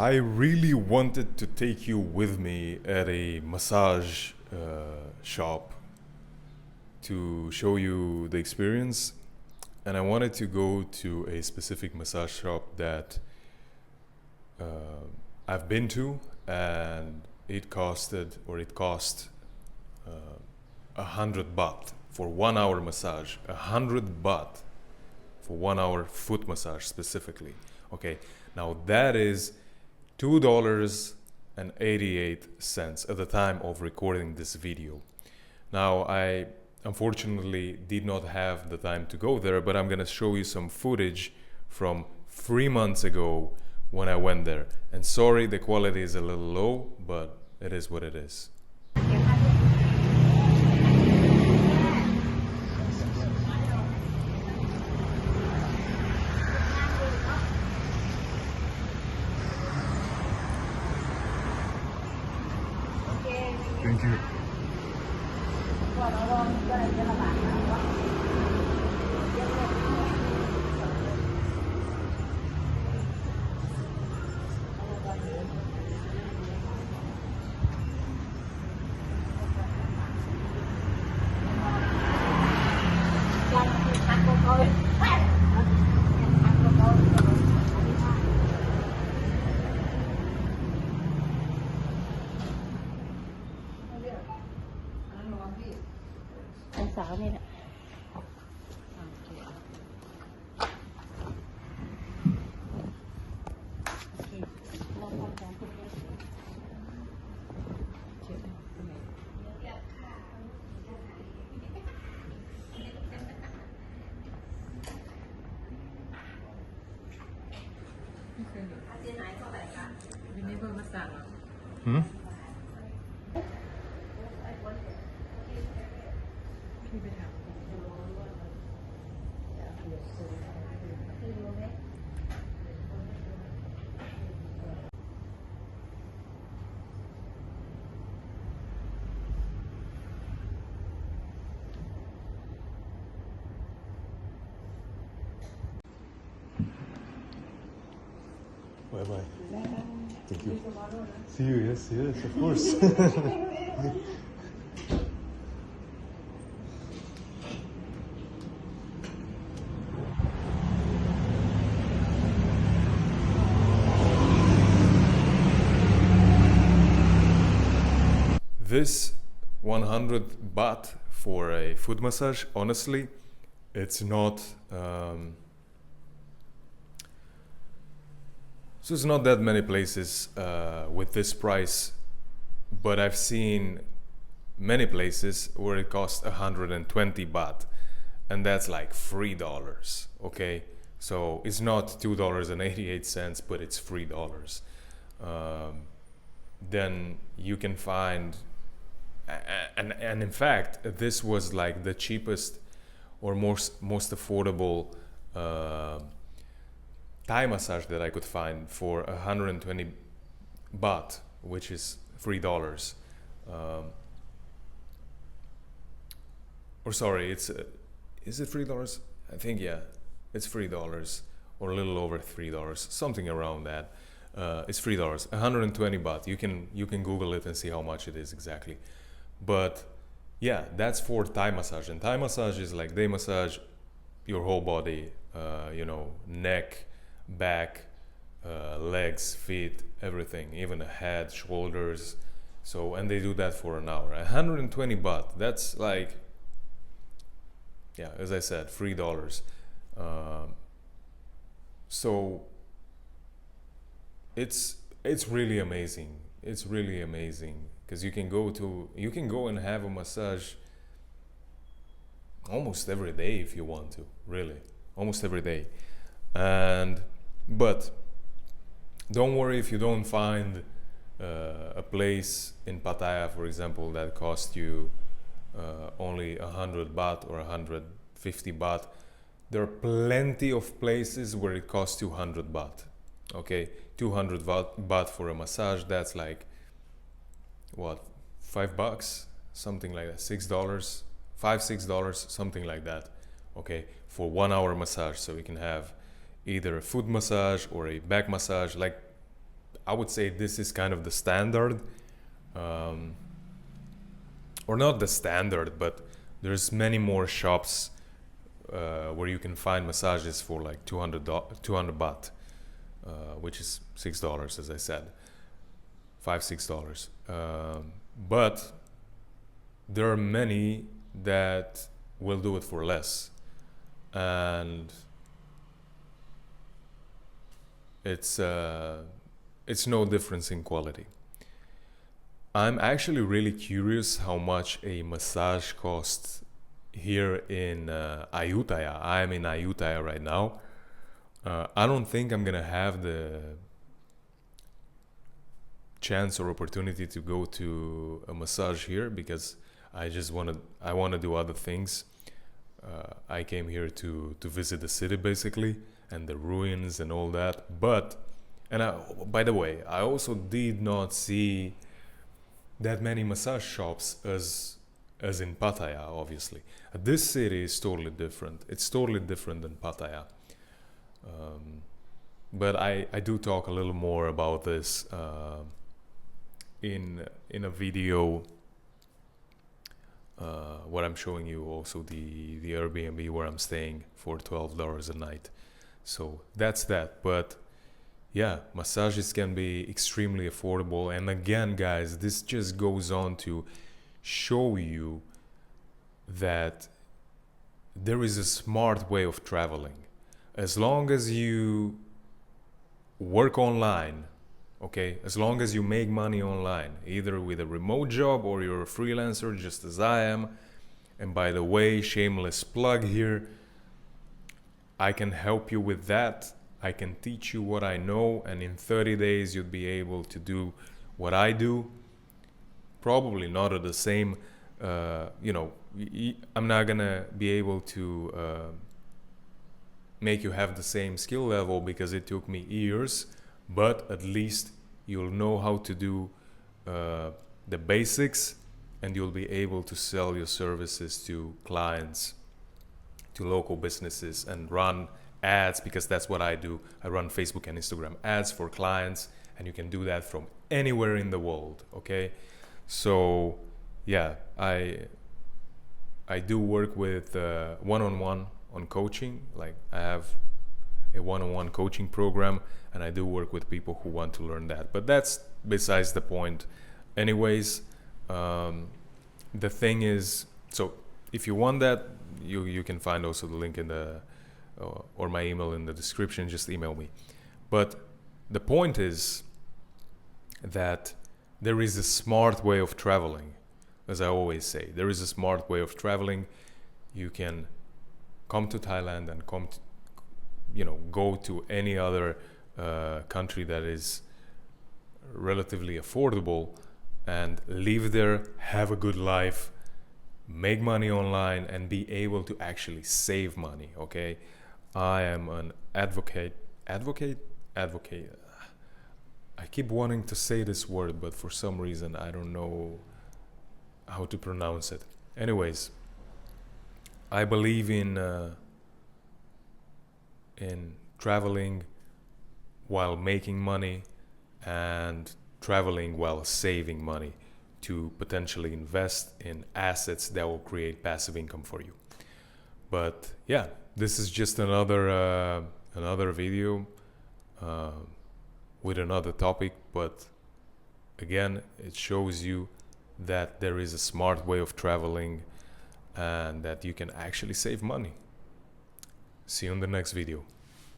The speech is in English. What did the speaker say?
I really wanted to take you with me at a massage shop to show you the experience, and I wanted to go to a specific massage shop that uh, I've been to, and it cost 100 baht for 1 hour massage. 100 baht for 1 hour foot massage specifically. Okay, now that is $2.88 at the time of recording this video. Now, I unfortunately did not have the time to go there, but I'm gonna show you some footage from 3 months ago when I went there. And sorry, the quality is a little low, but it is what it is. Thank you. Hmm? Bye bye. Thank you. See you, yes, of course. This 100 baht for a foot massage, honestly, it's not so it's not that many places with this price, but I've seen many places where it costs 120 baht, and that's like $3. Okay, so it's not $2.88, but it's $3. Then you can find, and in fact, this was like the cheapest or most affordable Thai massage that I could find for 120 baht, which is $3. Or sorry, it's is it $3? I think, yeah, it's $3 or a little over $3, something around that. It's $3, 120 baht. You can Google it and see how much it is exactly. But yeah, that's for Thai massage, and Thai massage is like they massage your whole body, neck, back, legs, feet, everything, even the head, shoulders. So, and they do that for an hour. 120 baht. That's like, yeah, as I said, $3. So it's really amazing. It's really amazing because you can go and have a massage almost every day if you want to, really, almost every day. But don't worry if you don't find a place in Pattaya, for example, that costs you only 100 baht or 150 baht. There are plenty of places where it costs you 100 baht. Okay, 200 baht for a massage, that's like what, $5, something like that, $6, $5-6, something like that. Okay, for 1 hour massage. So you can have either a foot massage or a back massage. Like, I would say this is kind of the standard, or not the standard, but there's many more shops where you can find massages for like 200 baht, which is $6, as I said, $5-6. But there are many that will do it for less, and it's no difference in quality. I'm actually really curious how much a massage costs here in Ayutthaya. I'm in Ayutthaya right now. I don't think I'm gonna have the chance or opportunity to go to a massage here because I want to do other things. I came here to visit the city basically, and the ruins and all that. But, by the way, I also did not see that many massage shops as in Pattaya, obviously. This city is totally different. It's totally different than Pattaya. But I do talk a little more about this in a video where I'm showing you also the Airbnb where I'm staying for $12 a night. So that's that. But yeah, massages can be extremely affordable. And again, guys, this just goes on to show you that there is a smart way of traveling. As long as you work online, okay, as long as you make money online, either with a remote job or you're a freelancer just as I am. And by the way, shameless plug here, I can help you with that. I can teach you what I know, and in 30 days you'd be able to do what I do. Probably not at the same, I'm not gonna be able to make you have the same skill level because it took me years, but at least you'll know how to do the basics, and you'll be able to sell your services to clients, to local businesses, and run ads, because that's what I do. I run Facebook and Instagram ads for clients, and you can do that from anywhere in the world, okay? So yeah, I do work with one-on-one on coaching. Like I have a one-on-one coaching program, and I do work with people who want to learn that. But that's besides the point. Anyways, the thing is, so if you want that, you can find also the link in the or my email in the description. Just email me. But the point is that there is a smart way of traveling. As I always say, there is a smart way of traveling. You can come to Thailand and go to any other country that is relatively affordable and live there, have a good life, make money online, and be able to actually save money, okay? I am an advocate. I keep wanting to say this word, but for some reason I don't know how to pronounce it. Anyways, I believe in traveling while making money, and traveling while saving money to potentially invest in assets that will create passive income for you. But yeah, this is just another video with another topic. But again, it shows you that there is a smart way of traveling and that you can actually save money. See you in the next video.